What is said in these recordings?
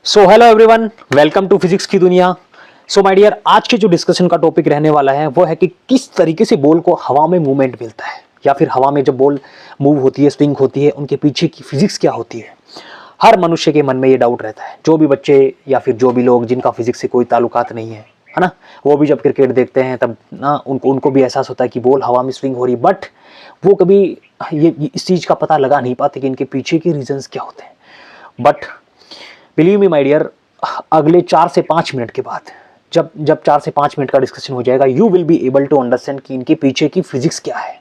So hello everyone, welcome to physics की दुनिया। सो my dear, आज के जो डिस्कशन का टॉपिक रहने वाला है वो है कि किस तरीके से बॉल को हवा में मूवमेंट मिलता है, या फिर हवा में जब बॉल मूव होती है, स्विंग होती है, उनके पीछे की फिजिक्स क्या होती है। हर मनुष्य के मन में ये डाउट रहता है, जो भी बच्चे या फिर जो भी लोग जिनका फिजिक्स से कोई ताल्लुकात नहीं है ना, वो भी जब क्रिकेट देखते हैं तब ना उनको भी एहसास होता है कि बॉल हवा में स्विंग हो रही, बट वो कभी ये इस चीज़ का पता लगा नहीं पाते कि इनके पीछे के रीजंस क्या होते हैं। But believe me my dear, अगले 4 से 5 मिनट के बाद जब जब 4 से 5 मिनट का डिस्कशन हो जाएगा, you will be able to understand कि इनके पीछे की फिजिक्स क्या है।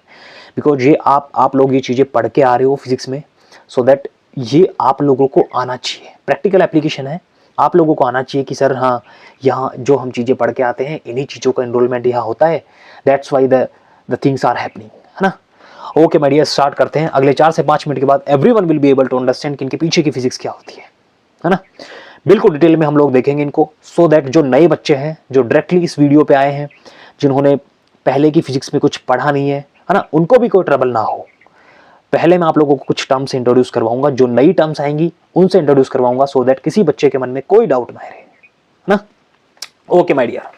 बिकॉज ये आप लोग ये चीज़ें पढ़ के आ रहे हो फिजिक्स में, सो दैट ये आप लोगों को आना चाहिए। प्रैक्टिकल एप्लीकेशन है, आप लोगों को आना चाहिए कि सर हाँ, यहाँ जो हम चीज़ें पढ़ के आते हैं इन्हीं चीज़ों का एनरोलमेंट यहाँ होता है, that's why the things are happening, है ना। ओके माय डियर, स्टार्ट करते हैं। अगले 4 से 5 मिनट के बाद everyone will be able to understand कि इनके पीछे की फिजिक्स क्या होती है ना। बिल्कुल डिटेल में हम लोग देखेंगे इनको, सो दैट जो नए बच्चे हैं जो डायरेक्टली इस वीडियो पे आए हैं, जिन्होंने पहले की फिजिक्स में कुछ पढ़ा नहीं है ना, उनको भी कोई ट्रबल ना हो। पहले मैं आप लोगों को कुछ टर्म्स इंट्रोड्यूस करवाऊंगा, जो नई टर्म्स आएंगी उनसे इंट्रोड्यूस करवाऊंगा, सो दैट किसी बच्चे के मन में कोई डाउट ना रहे ना। ओके माय डियर,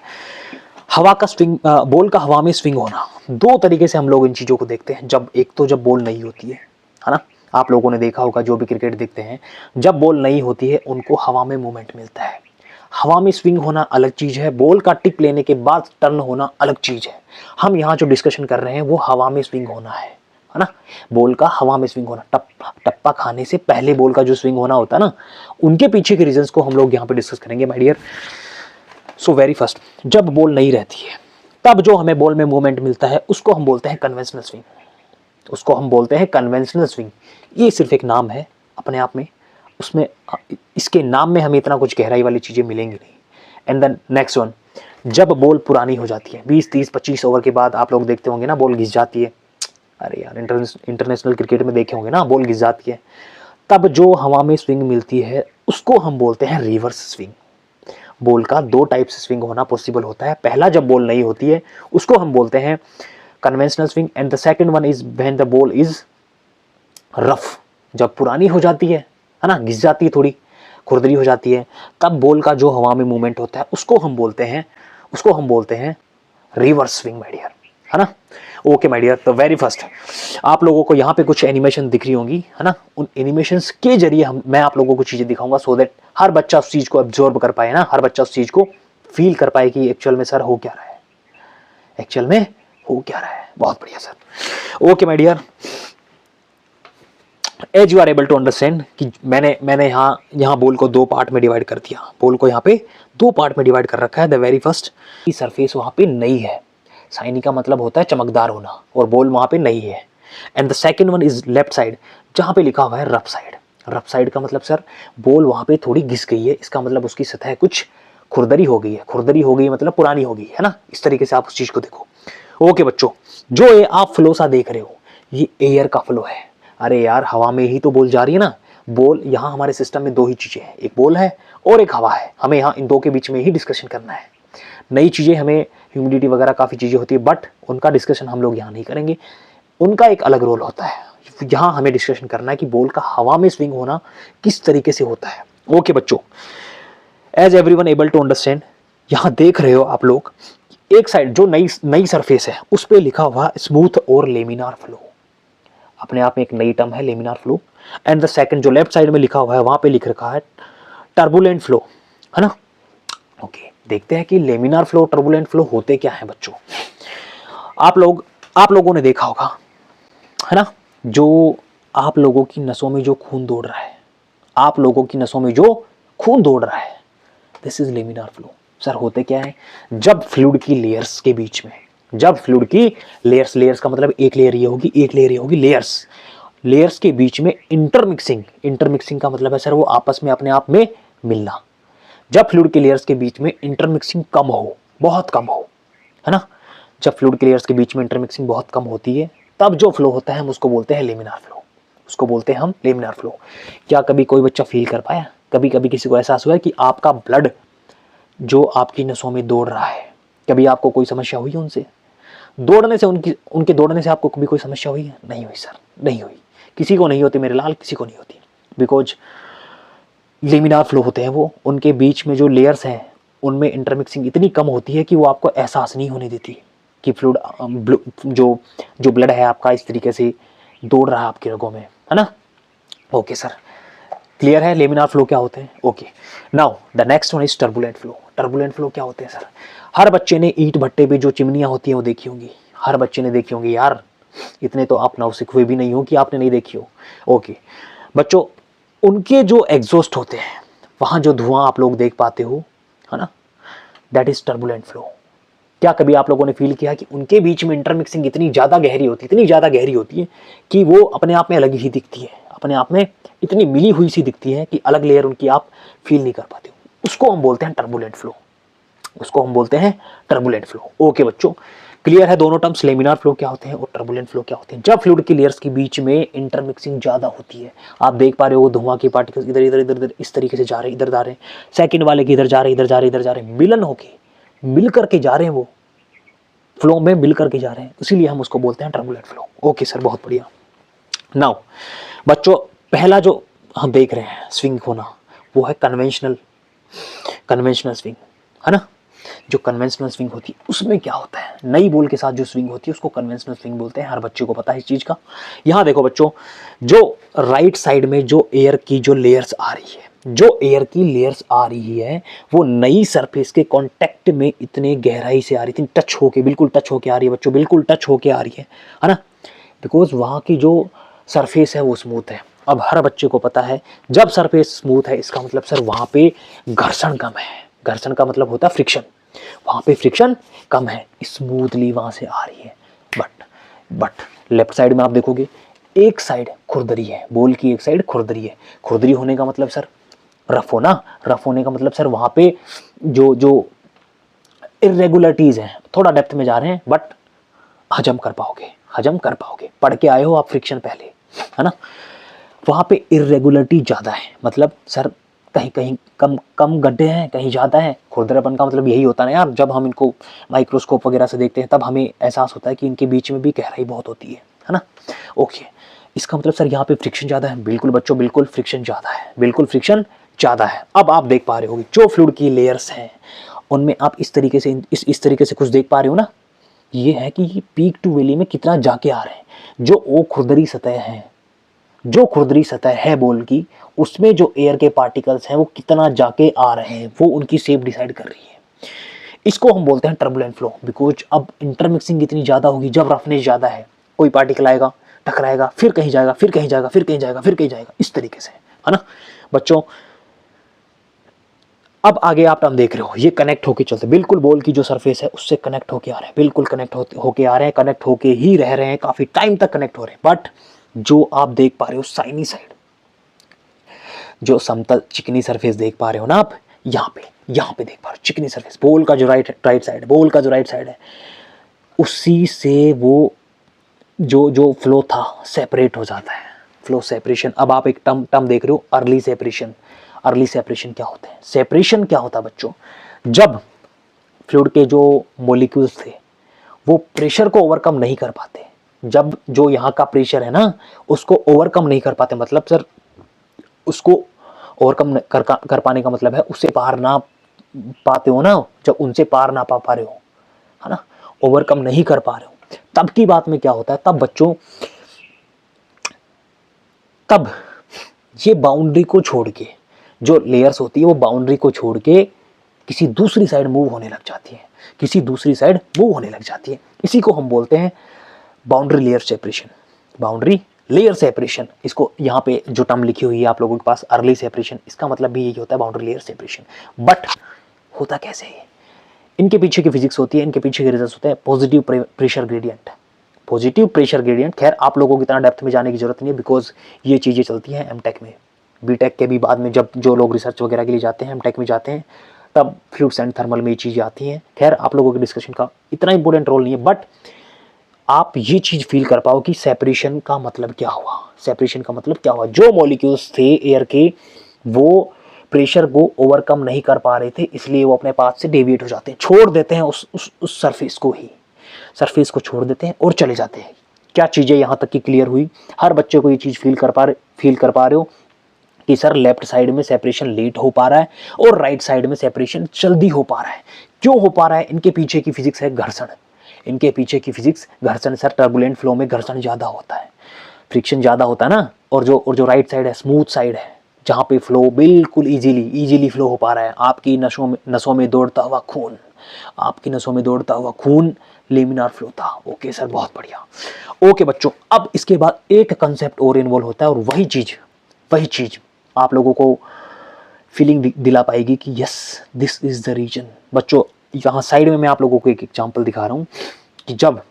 हवा का स्विंग, बॉल का हवा में स्विंग होना, दो तरीके से हम लोग इन चीजों को देखते हैं। जब एक तो जब बॉल नहीं होती है ना, आप लोगों ने देखा होगा जो भी क्रिकेट देखते हैं, जब बॉल नहीं होती है उनको हवा में मूवमेंट मिलता है। हवा में स्विंग होना अलग चीज है, बॉल का टिप लेने के बाद टर्न होना अलग चीज है। हम यहाँ जो डिस्कशन कर रहे हैं वो हवा में स्विंग होना है ना। बॉल का हवा में स्विंग होना, टप्पा खाने से पहले बॉल का जो स्विंग होना होता है ना, उनके पीछे के रीजंस को हम लोग यहाँ पे डिस्कस करेंगे my dear. So very first, जब बॉल नहीं रहती है तब जो हमें बॉल में मूवमेंट मिलता है उसको हम बोलते हैं कन्वेंशनल स्विंग। उसको हम बोलते हैं कन्वेंशनल स्विंग। ये सिर्फ एक नाम है अपने आप में, उसमें इसके नाम में हमें इतना कुछ गहराई वाली चीजें मिलेंगी नहीं। एंड देन नेक्स्ट वन, जब बॉल पुरानी हो जाती है, 20 30 25 ओवर के बाद आप लोग देखते होंगे ना, बॉल घिस जाती है। अरे यार, इंटरनेशनल क्रिकेट में देखे होंगे ना, बॉल घिस जाती है, तब जो हवा में स्विंग मिलती है उसको हम बोलते हैं रिवर्स स्विंग। बॉल का दो टाइप से स्विंग होना पॉसिबल होता है। पहला जब बॉल नहीं होती है उसको हम बोलते हैं conventional swing, and the second one is when the ball is rough. जब पुरानी हो जाती है ना, घिस जाती है, थोड़ी खुरदरी हो जाती है, तब बॉल का जो हवा में मूवमेंट होता है उसको हम बोलते हैं रिवर्स स्विंग माय डियर, है ना। ओके माय डियर, तो वेरी फर्स्ट आप लोगों को यहाँ पे कुछ एनिमेशन दिख रही होंगी, है ना। उन एनिमेशंस के जरिए मैं आप लोगों को चीजें दिखाऊंगा, सो दैट हर बच्चा उस चीज को एब्जॉर्ब कर पाए ना, हर बच्चा उस चीज को फील कर पाए कि एक्चुअल में सर हो क्या रहा है, एक्चुअल में हो क्या रहा है। बहुत बढ़िया sir. Okay my dear, as you are able to understand कि मैंने यहाँ बॉल को दो पार्ट में डिवाइड कर दिया। बॉल को यहाँ पे दो पार्ट में डिवाइड कर रखा है। द वेरी फर्स्ट की सरफेस वहाँ पे नई है, शाइनी का मतलब होता है चमकदार होना, और बॉल वहाँ पे नहीं है। And the second one is left side, जहाँ पे लिखा हुआ है रफ साइड। रफ साइड का मतलब सर बॉल वहाँ पे थोड़ी घिस गई है, इसका मतलब उसकी सतह कुछ खुरदरी हो गई है। खुरदरी हो गई मतलब पुरानी हो गई है ना। इस तरीके से आप उस चीज को देखो। ओके बच्चों, जो ये आप फ्लो सा देख रहे हो ये एयर का फ्लो है। अरे यार, हवा में ही तो बॉल जा रही है ना। बॉल यहाँ हमारे सिस्टम में दो ही चीजें हैं, एक बॉल है और एक हवा है। हमें यहाँ इन दो के बीच में ही डिस्कशन करना है। नई चीजें हमें ह्यूमिडिटी वगैरह काफी चीजें होती है, बट उनका डिस्कशन हम लोग यहाँ नहीं करेंगे, उनका एक अलग रोल होता है। यहाँ हमें डिस्कशन करना है कि बॉल का हवा में स्विंग होना किस तरीके से होता है। ओके बच्चों, as everyone able to understand, यहाँ देख रहे हो आप लोग, एक साइड जो नई सरफेस है उस पर लिखा हुआ स्मूथ और लेमिनार फ्लो। अपने आप में एक नई टर्म है laminar flow. And the second जो लेफ्ट साइड में लिखा हुआ है वहां पे लिख रखा है टर्बुलेंट फ्लो, है ना। ओके, देखते हैं कि लेमिनार फ्लो टर्बुलेंट फ्लो होते क्या है बच्चों। आप लोगों ने देखा होगा, है ना, जो आप लोगों की नसों में जो खून दौड़ रहा है, आप लोगों की नसों में जो खून दौड़ रहा है, this is laminar flow. Sir होते क्या है, जब फ्लूइड की लेयर्स के बीच में, जब फ्लूइड की लेयर्स का मतलब एक लेयर ये होगी, एक लेयर ये होगी, लेयर्स के बीच में इंटरमिक्सिंग का मतलब है सर वो आपस में अपने आप में मिलना। जब फ्लूइड के लेयर्स के बीच में इंटरमिक्सिंग कम हो, बहुत कम हो, है ना, जब फ्लूइड के लेयर्स के बीच में इंटरमिक्सिंग बहुत कम होती है, तब जो फ्लो होता है हम उसको बोलते हैं लेमिनार फ्लो। उसको बोलते हैं हम लेमिनार फ्लो। क्या कभी कोई बच्चा फील कर पाया, कभी कभी किसी को एहसास हुआ कि आपका ब्लड जो आपकी नसों में दौड़ रहा है, कभी आपको कोई समस्या हुई उनसे दौड़ने से, उनके दौड़ने से आपको कभी कोई समस्या हुई है? नहीं हुई सर, नहीं हुई, किसी को नहीं होती मेरे लाल, किसी को नहीं होती। बिकॉज लेमिनार फ्लो होते हैं वो, उनके बीच में जो लेयर्स हैं उनमें इंटरमिक्सिंग इतनी कम होती है कि वो आपको एहसास नहीं होने देती कि फ्लूइड जो जो ब्लड है आपका इस तरीके से दौड़ रहा है आपकी रगों में, है ना। ओके सर, क्लियर है लेमिनार फ्लो क्या होते हैं। Okay, now the next one is turbulent flow. Turbulent flow क्या होते हैं सर? हर बच्चे ने ईंट भट्टे पे जो चिमनियां होती हैं वो देखी होंगी, हर बच्चे ने देखी होंगी यार, इतने तो आप नौसिख हुए भी नहीं हो कि आपने नहीं देखी हो। ओके बच्चों, उनके जो एग्जॉस्ट होते हैं वहां जो धुआं आप लोग देख पाते हो, है ना, दैट इज टर्बुलेंट फ्लो। क्या कभी आप लोगों ने फील किया कि उनके बीच में इंटरमिक्सिंग इतनी ज्यादा गहरी होती है, इतनी ज्यादा गहरी होती है कि वो अपने आप में अलग ही दिखती है, अपने आप में इतनी मिली हुई सी दिखती है कि अलग लेयर उनकी आप फील नहीं कर पाते हो। उसको हम बोलते हैं टर्बुलेंट फ्लो, उसको हम बोलते हैं टर्बुलेंट फ्लो। ओके बच्चों, क्लियर है दोनों टर्म्स, लेमिनार फ्लो क्या होते हैं और टर्बुलेंट फ्लो क्या होते हैं? जब फ्लूइड की लेयर्स के बीच में इंटरमिक्सिंग ज्यादा होती है, आप देख पा रहे हो धुआं के पार्टिकल्स इधर इधर इधर इधर इस तरीके से जा रहे हैं, इधर जा रहे हैं, सेकंड वाले की इधर जा रहे हैं, इधर जा रहे हैं, इधर जा रहे हैं, मिलन होके मिल करके जा रहे हैं, वो फ्लो में मिल करके जा रहे हैं, इसीलिए हम उसको बोलते हैं टर्बुलेंट फ्लो। ओके सर, बहुत बढ़िया। नाउ बच्चों, पहला जो हम देख रहे हैं स्विंग होना वो है कन्वेंशनल स्विंग, है ना। जो कन्वेंशनल स्विंग होती है उसमें क्या होता है, नई बॉल के साथ जो स्विंग होती है उसको कन्वेंशनल स्विंग बोलते हैं, हर बच्चे को पता है इस चीज का। यहां देखो बच्चों, जो राइट साइड में जो एयर की जो लेयर्स आ रही है, जो एयर की लेयर्स आ रही है वो नई सरफेस के कांटेक्ट में इतने गहराई से आ रही थी, टच होके, बिल्कुल टच होके आ रही है बच्चों, बिल्कुल टच होके आ रही है ना, बिकॉज वहां की जो सरफेस है वो स्मूथ है। अब हर बच्चे को पता है जब सरफेस स्मूथ है इसका मतलब सर वहां पे घर्षण कम है, घर्षण का मतलब होता है फ्रिक्शन, वहां पे फ्रिक्शन कम है, स्मूथली वहां से आ रही है। बट लेफ्ट साइड में आप देखोगे एक साइड खुरदरी है, बॉल की एक साइड खुरदरी है। खुरदरी होने का मतलब सर रफ होना, रफ होने का मतलब सर वहां पे जो जो इरेगुलरिटीज हैं, थोड़ा डेप्थ में जा रहे हैं बट हजम कर पाओगे, हजम कर पाओगे, पढ़ के आए हो आप फ्रिक्शन पहले, है ना। वहां पे इरेगुलरिटी ज्यादा है, मतलब सर कहीं कहीं कम कम गड्ढे हैं, कहीं ज्यादा है। खुरदरापन का मतलब यही होता है ना यार, जब हम इनको माइक्रोस्कोप वगैरह से देखते हैं तब हमें एहसास होता है कि इनके बीच में भी गहराई बहुत होती है ना। ओके, इसका मतलब सर यहाँ पे फ्रिक्शन ज्यादा है, बिल्कुल बच्चों, बिल्कुल फ्रिक्शन ज्यादा है, बिल्कुल फ्रिक्शन ज्यादा है। अब आप देख पा रहे होगे जो फ्लूइड की लेयर्स हैं उनमें आप इस तरीके से इस तरीके से कुछ देख पा रहे हो ना, ये है कि पीक टू वैली में कितना जाके आ रहे हैं। जो वो खुरदरी सतह है, जो खुरदरी सतह है बॉल की, उसमें जो एयर के पार्टिकल्स हैं वो कितना जाके आ रहे हैं, वो उनकी शेप डिसाइड कर रही है। इसको हम बोलते हैं टर्बुलेंट फ्लो, बिकॉज अब इंटरमिक्सिंग इतनी ज्यादा होगी, जब रफनेस ज्यादा है, कोई पार्टिकल आएगा, टकराएगा, फिर कहीं जाएगा, फिर कहीं जाएगा, फिर कहीं जाएगा, फिर कहीं जाएगा, इस तरीके से, है ना बच्चों। अब आगे आप टर्म देख रहे हो, ये कनेक्ट होके चलते, बिल्कुल बॉल की जो सरफेस है उससे कनेक्ट होके आ रहे हैं, बिल्कुल कनेक्ट होके आ रहे हैं, कनेक्ट होके ही रह रहे हैं, काफी टाइम तक कनेक्ट हो रहे हैं। बट जो आप देख पा रहे हो साइनी साइड, जो समतल चिकनी सरफेस देख पा रहे हो ना आप, यहाँ पे देख पा रहे हो चिकनी सरफेस, बॉल का जो राइट साइड, बॉल का जो राइट साइड है, उसी से वो जो फ्लो था सेपरेट हो जाता है, फ्लो सेपरेशन। अब आप एक टर्म देख रहे हो अर्ली सेपरेशन। अर्ली सेपरेशन क्या होता है? सेपरेशन क्या होता है बच्चों? जब फ्लूइड के जो मॉलिक्यूल्स थे वो प्रेशर को ओवरकम नहीं कर पाते, जब जो यहाँ का प्रेशर है ना उसको ओवरकम नहीं कर पाते, मतलब सर उसको ओवरकम कर पाने का मतलब है उससे पार ना पाते हो ना, जब उनसे पार ना पा रहे हो, है ना, ओवरकम नहीं कर पा रहे हो, तब की बात में क्या होता है, तब बच्चों, तब ये बाउंड्री को छोड़ के, जो लेयर्स होती है वो बाउंड्री को छोड़ के किसी दूसरी साइड मूव होने लग जाती है, किसी दूसरी साइड मूव होने लग जाती है। इसी को हम बोलते हैं boundary layer separation, boundary layer separation. इसको यहाँ पे जो टर्म लिखी हुई है आप लोगों के पास अर्ली सेपरेशन, इसका मतलब भी यही होता है बाउंड्री लेयर सेपरेशन। बट होता कैसे है? इनके पीछे की फिजिक्स होती है, इनके पीछे के रिजल्ट होते हैं positive pressure gradient, positive pressure gradient. खैर आप लोगों की इतना डेप्थ में जाने की जरूरत नहीं है, बिकॉज ये चीजें चलती हैं एमटेक में, बीटेक के भी बाद में, जब जो लोग रिसर्च वगैरह के लिए जाते हैं, एमटेक में जाते हैं, तब फ्लूइड्स एंड थर्मल में ये चीजें आती हैं। खैर आप लोगों के डिस्कशन का इतना इंपॉर्टेंट रोल नहीं है, बट आप ये चीज फील कर पाओ कि सेपरेशन का मतलब क्या हुआ, सेपरेशन का मतलब क्या हुआ। जो मॉलिक्यूल्स थे एयर के वो प्रेशर को ओवरकम नहीं कर पा रहे थे, इसलिए वो अपने पाथ से डेविएट हो जाते हैं, छोड़ देते हैं उस सरफेस को ही, सरफेस को छोड़ देते हैं और चले जाते हैं। क्या चीजें यहां तक की क्लियर हुई? हर बच्चे को ये चीज फील कर पा रहे हो कि सर लेफ्ट साइड में सेपरेशन लेट हो पा रहा है और राइट साइड में सेपरेशन जल्दी हो पा रहा है। क्यों हो पा रहा है? इनके पीछे की फिजिक्स है घर्षण। इनके पीछे की फिजिक्स घर्षण। सर टर्बुलेंट फ्लो में घर्षण ज्यादा होता है, फ्रिक्शन ज्यादा होता है ना। और जो राइट साइड है स्मूथ साइड है, जहां पे फ्लो बिल्कुल इजीली फ्लो हो पा रहा है। आपकी नसों में दौड़ता हुआ खून, आपकी नसों में दौड़ता हुआ खून लेमिनार फ्लो था। ओके सर, बहुत बढ़िया। ओके बच्चों, अब इसके बाद एक कंसेप्ट और इन्वॉल्व होता है और वही चीज आप लोगों को फीलिंग दिला पाएगी कि yes this is the reason. बच्चों यहाँ साइड में मैं आप लोगों को एक एग्जांपल दिखा रहा हूं कि जब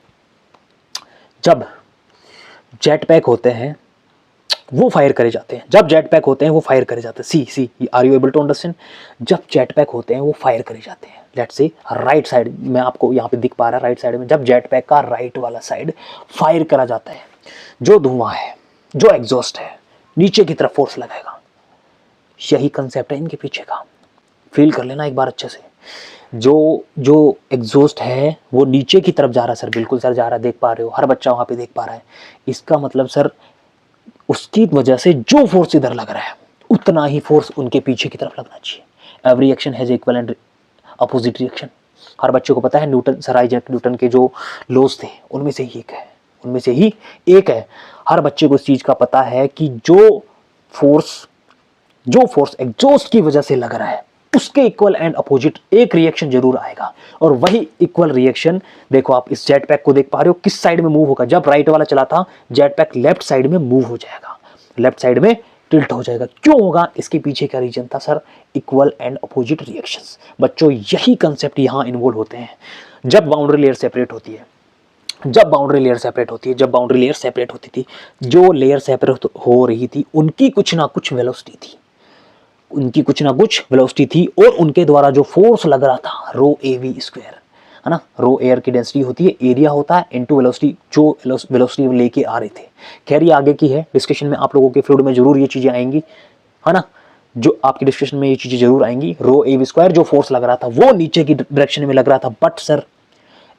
जेट पैक होते हैं वो फायर करे जाते हैं। जब जेट पैक होते हैं वो फायर करे जाते हैं। See are you able to understand? जब जेट पैक होते हैं वो फायर करे जाते हैं। लेट्स से राइट साइड में आपको यहाँ पे दिख पा रहा है, राइट साइड में जब जेट पैक का राइट वाला साइड फायर करा जाता है, जो धुआं है, जो एग्जॉस्ट है, नीचे की तरफ फोर्स लगाएगा। यही कंसेप्ट है इनके पीछे का। फील कर लेना एक बार अच्छे से। जो एग्जॉस्ट है वो नीचे की तरफ जा रहा है सर, बिल्कुल सर जा रहा है, देख पा रहे हो, हर बच्चा वहां पे देख पा रहा है। इसका मतलब सर उसकी वजह से जो फोर्स इधर लग रहा है उतना ही फोर्स उनके पीछे की तरफ लगना चाहिए। Every action has equal and opposite reaction. हर बच्चे को पता है न्यूटन, सर आइजैक न्यूटन के जो लॉज थे उनमें से ही एक है। हर बच्चे को इस चीज का पता है कि जो फोर्स एग्जॉस्ट की वजह से लग रहा है उसके इक्वल एंड अपोजिट एक रिएक्शन जरूर आएगा। और वही इक्वल रिएक्शन देखो आप इस जेट पैक को देख पा रहे हो किस साइड में मूव होगा। जब राइट वाला चला था जेट पैक लेफ्ट साइड में मूव हो जाएगा, लेफ्ट साइड में टिल्ट हो जाएगा। क्यों होगा? इसके पीछे का रीजन था sir equal and opposite reactions. बच्चों यही कंसेप्ट यहां इन्वॉल्व होते हैं जब बाउंड्री लेयर सेपरेट होती है। जब बाउंड्री लेयर सेपरेट होती थी, जो लेयर सेपरेट हो रही थी उनकी कुछ ना कुछ वेलोसिटी थी, और उनके द्वारा जो फोर्स लग रहा था रो एवी स्क्वायर, है ना। रो एयर की डेंसिटी होती है, एरिया होता है, इनटू वेलोसिटी, जो वेलोसिटी लेके आ रहे थे। खैर ये आगे की है डिस्कशन में, आप लोगों के फ्लूइड में जरूर ये चीजें आएंगी, है ना। जो आपकी डिस्कशन में ये चीजें जरूर आएंगी। रो एवी स्क्वायर जो फोर्स लग रहा था वो नीचे की डायरेक्शन में लग रहा था, but sir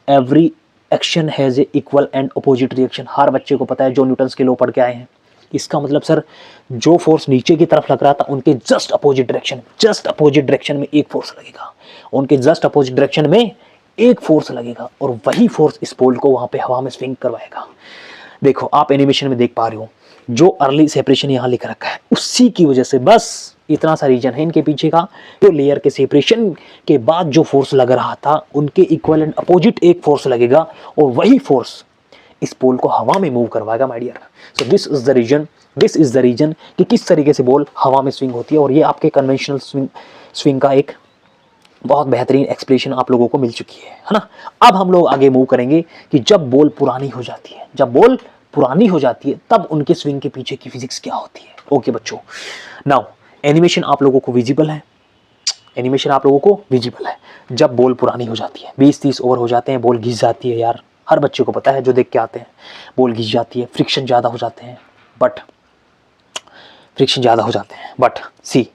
every action has a equal and opposite reaction. हर बच्चे को पता है जो न्यूटन्स के लॉ पढ़ के आए हैं। इसका मतलब सर जो फोर्स नीचे की तरफ लग रहा था उनके जस्ट अपोजिट डायरेक्शन में एक फोर्स लगेगा, उनके जस्ट अपोजिट डायरेक्शन में एक फोर्स लगेगा, और वही फोर्स इस पोल को वहां पे हवा में स्विंग करवाएगा। देखो आप एनिमेशन में देख पा रहे हो जो अर्ली सेपरेशन यहां लिख रखा है उसी की वजह से, बस इतना सा रीजन है इनके पीछे का। तो लेयर के सेपरेशन के बाद जो फोर्स लग रहा था उनके इक्वल एंड अपोजिट एक फोर्स लगेगा, और वही फोर्स इस पोल को हवा में मूव करवाएगा my dear. So this is the reason कि किस तरीके से बॉल हवा में स्विंग होती है। और ये आपके कन्वेंशनल स्विंग का एक बहुत बेहतरीन एक्सप्लेनेशन आप लोगों को मिल चुकी है ना। अब हम लोग आगे मूव करेंगे कि जब बॉल पुरानी हो जाती है तब उनके स्विंग के पीछे की फिजिक्स क्या होती है। ओके बच्चों, नाउ एनिमेशन आप लोगों को विजिबल है, जब बॉल पुरानी हो जाती है, 20-30 ओवर हो जाते हैं, बॉल घिस जाती है यार, हर बच्चे को पता है जो देख के आते हैं, बॉल घिस जाती है, फ्रिक्शन ज्यादा हो जाते हैं, बट सी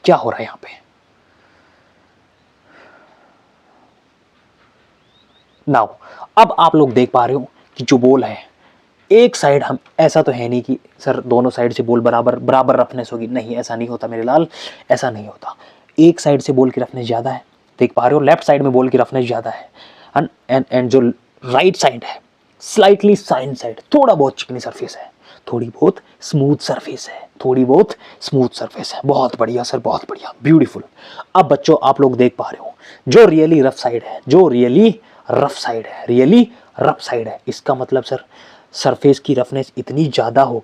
क्या हो रहा है यहां पे। नाउ अब आप लोग देख पा रहे हो कि जो बॉल है एक साइड, हम ऐसा तो है नहीं कि सर दोनों साइड से बॉल बराबर रफनेस होगी, नहीं ऐसा नहीं होता मेरे लाल, ऐसा नहीं होता। एक साइड से बॉल की रफनेस ज्यादा है, देख पा रहे हो, लेफ्ट साइड में बॉल की रफनेस ज्यादा है, एंड जो राइट साइड है स्लाइटली साइन साइड, थोड़ा बहुत चिकनी सरफेस है, थोड़ी बहुत स्मूथ सरफेस है। बहुत बढ़िया सर, बहुत बढ़िया, ब्यूटीफुल। अब बच्चों आप लोग देख पा रहे हो जो रियली रफ साइड है, इसका मतलब सर सरफेस की रफनेस इतनी ज्यादा हो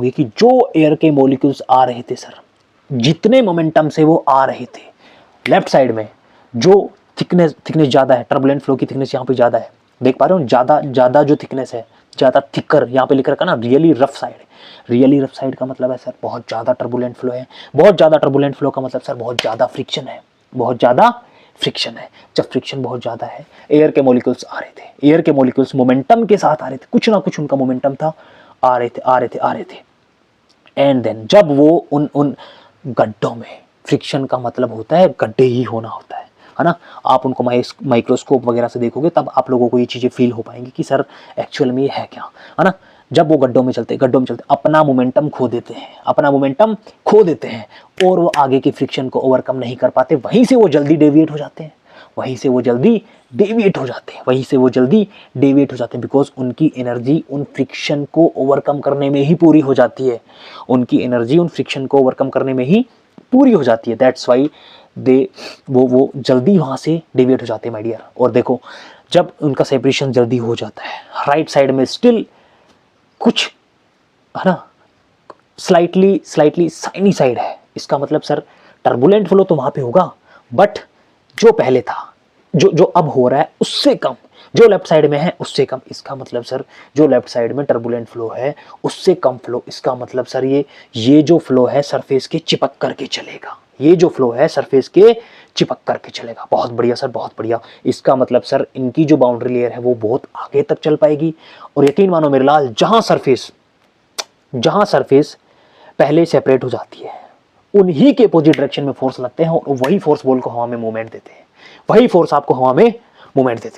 गई कि जो एयर के मॉलिक्यूल्स आ रहे थे सर, जितने मोमेंटम से वो आ रहे थे, लेफ्ट साइड में जो थिकनेस ज्यादा है, टर्बुलेंट फ्लो की थिकनेस यहाँ पे ज्यादा है, देख पा रहे हो, ज्यादा जो थिकनेस है, ज्यादा थिकर, यहाँ पे लिख रखा ना रियली रफ साइड का मतलब है सर बहुत ज्यादा टर्बुलेंट फ्लो है। बहुत ज्यादा टर्बुलेंट फ्लो का मतलब सर बहुत ज्यादा फ्रिक्शन है। जब फ्रिक्शन बहुत ज्यादा है, एयर के मॉलिक्यूल्स आ रहे थे, एयर के मॉलिक्यूल्स मोमेंटम के साथ आ रहे थे, कुछ ना कुछ उनका मोमेंटम था, आ रहे थे, एंड देन जब वो उन गड्ढों में, फ्रिक्शन का मतलब होता है गड्ढे ही होना होता है ना। आप उनको माइक्रोस्कोप वगैरह से देखोगे तब आप लोगों को ये चीजें फील हो पाएंगी कि सर एक्चुअल में ये है क्या, है ना। जब वो गड्ढों में चलते अपना मोमेंटम खो देते हैं और वो आगे की फ्रिक्शन को ओवरकम नहीं कर पाते। वहीं से वो जल्दी डेविएट हो जाते हैं बिकॉज उनकी एनर्जी उन फ्रिक्शन को ओवरकम करने में ही पूरी हो जाती है। दैट्स वाई वो जल्दी वहां से डेविएट हो जाते हैं माय डियर। और देखो, जब उनका सेपरेशन जल्दी हो जाता है, राइट साइड में स्टिल कुछ है ना, स्लाइटली साइनी साइड है। इसका मतलब सर टर्बुलेंट फ्लो तो वहां पे होगा, बट जो पहले था, जो अब हो रहा है उससे कम, जो लेफ्ट साइड में है उससे कम। इसका मतलब सर जो लेफ्ट साइड में टर्बुलेंट फ्लो है उससे कम फ्लो। इसका मतलब सर ये जो फ्लो है सरफेस के चिपक करके चलेगा, बहुत बढ़िया सर, बहुत बढ़िया। इसका मतलब सर इनकी जो बाउंड्री लेयर है वो बहुत आगे तक चल पाएगी। और यकीन मानो मेरे लाल, जहां सरफेस पहले सेपरेट हो जाती है, उन्हीं के अपोजिट डायरेक्शन में फोर्स लगते हैं और वही फोर्स बॉल को हवा में मूवमेंट देते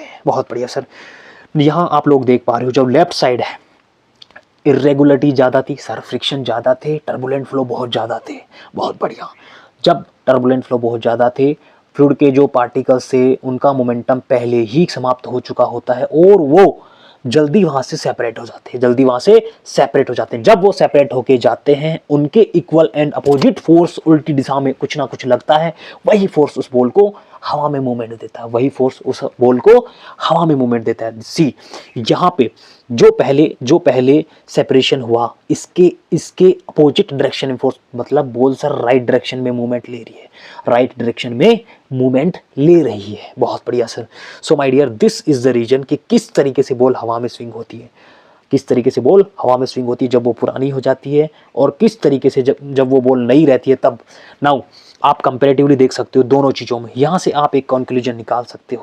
हैं, बहुत बढ़िया सर। यहां आप लोग देख पा रहे हो, जब लेफ्ट साइड है इरेगुलरिटी ज्यादा थी सर, फ्रिक्शन ज्यादा थे, टर्बुलेंट फ्लो बहुत ज्यादा थे, बहुत बढ़िया। जब टर्बुलेंट फ्लो बहुत ज्यादा थे, फ्लूइड के जो पार्टिकल्स से उनका मोमेंटम पहले ही समाप्त हो चुका होता है और वो जल्दी वहां से सेपरेट हो जाते हैं। जब वो सेपरेट होके जाते हैं, उनके इक्वल एंड अपोजिट फोर्स उल्टी दिशा में कुछ ना कुछ लगता है, वही फोर्स उस बॉल को हवा में मूवमेंट देता है, सी यहाँ पे जो पहले सेपरेशन हुआ, इसके अपोजिट डायरेक्शन में फोर्स, मतलब बॉल सर राइट डायरेक्शन में मूवमेंट ले रही है, बहुत बढ़िया sir. So my dear, this is the reason कि किस तरीके से बॉल हवा में स्विंग होती है, जब वो पुरानी हो जाती है, और किस तरीके से जब वो बॉल नई रहती है तब। नाउ आप कंपैरेटिवली देख सकते हो दोनों चीजों में। यहां से आप एक कंक्लूजन निकाल सकते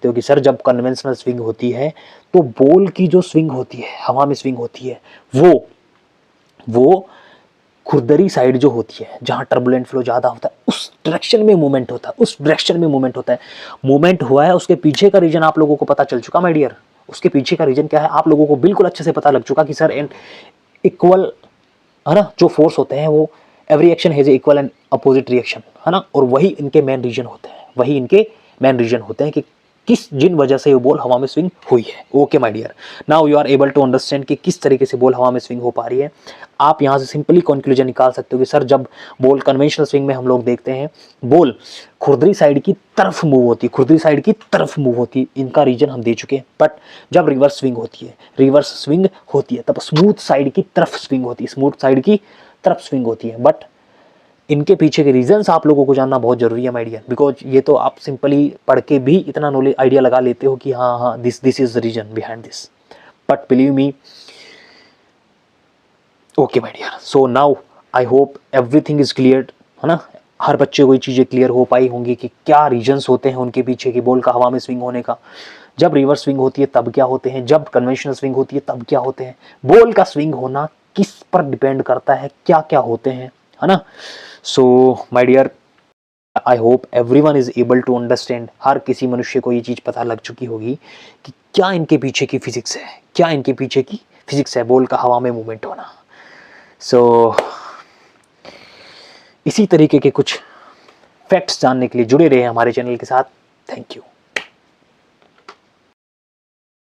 हो कि सर जब कन्वेंशनल स्विंग होती है तो बॉल की जो स्विंग होती है, हवा में स्विंग होती है, वो खुरदरी साइड जो होती है, जहां टर्बुलेंट फ्लो ज्यादा होता है, उस डायरेक्शन में मूवमेंट होता है। मूवमेंट हुआ है, उसके पीछे का रीजन आप लोगों को पता चल चुका माय डियर। उसके पीछे का रीजन क्या है आप लोगों को बिल्कुल अच्छे से पता लग चुका कि सर एंड इक्वल, है ना, जो फोर्स होते हैं वो every action has equal and opposite reaction, है ना। और वही इनके मेन रीजन होते हैं कि जिन वजह से वो बॉल हवा में स्विंग हुई है। Okay my dear, now you are able to understand कि किस तरीके से बॉल हवा में स्विंग हो पा रही है। आप यहां से सिंपली कंक्लूजन निकाल सकते हो कि सर जब बॉल कन्वेंशनल स्विंग में हम लोग देखते हैं बॉल खुरदरी साइड की तरफ मूव होती है, इनका रीजन हम दे चुके हैं। बट जब रिवर्स स्विंग होती है तब स्मूथ साइड की तरफ स्विंग होती है। बट इनके पीछे के रीजंस आप लोगों को जानना बहुत जरूरी है माय डियर, बिकॉज ये तो आप सिंपली पढ़ के भी इतना नॉलेज आइडिया लगा लेते हो कि हाँ this is the reason behind this, but believe me. Okay my dear, so now I hope everything is clear, है ना। हर बच्चे को ये चीजें क्लियर हो पाई होंगी कि क्या रीजंस होते हैं उनके पीछे की बॉल का हवा में स्विंग होने का। जब रिवर्स स्विंग होती है तब क्या होते हैं, जब कन्वेंशनल स्विंग होती है तब क्या होते हैं, बॉल का स्विंग होना किस पर डिपेंड करता है, क्या क्या होते हैं, है ना। So my dear, I hope everyone is able to understand. हर किसी मनुष्य को ये चीज पता लग चुकी होगी कि क्या इनके पीछे की फिजिक्स है, बॉल का हवा में मूवमेंट होना। सो इसी तरीके के कुछ फैक्ट्स जानने के लिए जुड़े रहे हमारे चैनल के साथ। Thank you.